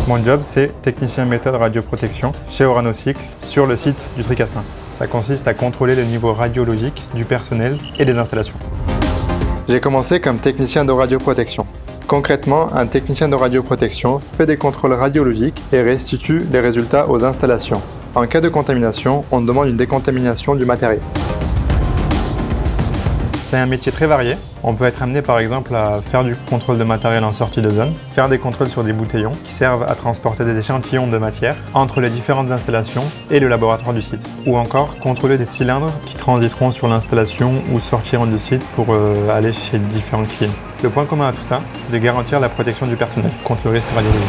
Mon job, c'est technicien méthode radioprotection chez Oranocycle sur le site du Tricastin. Ça consiste à contrôler le niveau radiologique du personnel et des installations. J'ai commencé comme technicien de radioprotection. Concrètement, un technicien de radioprotection fait des contrôles radiologiques et restitue les résultats aux installations. En cas de contamination, on demande une décontamination du matériel. C'est un métier très varié. On peut être amené par exemple à faire du contrôle de matériel en sortie de zone, faire des contrôles sur des bouteillons qui servent à transporter des échantillons de matière entre les différentes installations et le laboratoire du site. Ou encore contrôler des cylindres qui transiteront sur l'installation ou sortiront du site pour aller chez différents clients. Le point commun à tout ça, c'est de garantir la protection du personnel contre le risque radiologique.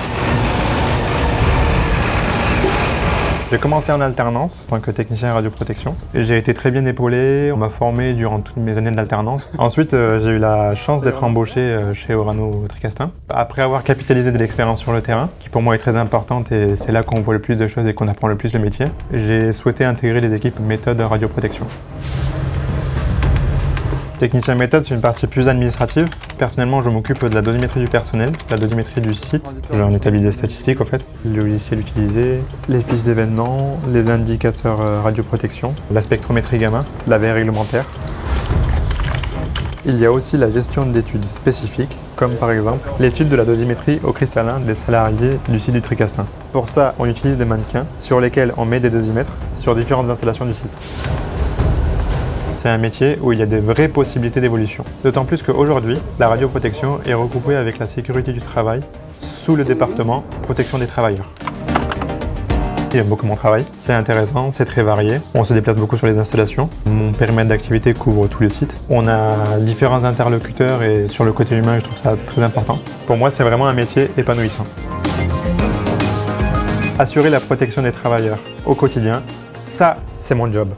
J'ai commencé en alternance en tant que technicien radioprotection et j'ai été très bien épaulé. On m'a formé durant toutes mes années d'alternance. Ensuite, j'ai eu la chance d'être embauché chez Orano Tricastin. Après avoir capitalisé de l'expérience sur le terrain, qui pour moi est très importante et c'est là qu'on voit le plus de choses et qu'on apprend le plus le métier, j'ai souhaité intégrer les équipes méthode radioprotection. Technicien méthode, c'est une partie plus administrative. Personnellement, je m'occupe de la dosimétrie du personnel, la dosimétrie du site. J'ai un établi des statistiques en fait, le logiciel utilisé, les fiches d'événements, les indicateurs radioprotection, la spectrométrie gamma, la veille réglementaire. Il y a aussi la gestion d'études spécifiques, comme par exemple l'étude de la dosimétrie au cristallin des salariés du site du Tricastin. Pour ça, on utilise des mannequins sur lesquels on met des dosimètres sur différentes installations du site. C'est un métier où il y a des vraies possibilités d'évolution. D'autant plus qu'aujourd'hui, la radioprotection est regroupée avec la sécurité du travail sous le département protection des travailleurs. J'aime beaucoup mon travail, c'est intéressant, c'est très varié. On se déplace beaucoup sur les installations. Mon périmètre d'activité couvre tous les sites. On a différents interlocuteurs et sur le côté humain, je trouve ça très important. Pour moi, c'est vraiment un métier épanouissant. Assurer la protection des travailleurs au quotidien, ça, c'est mon job.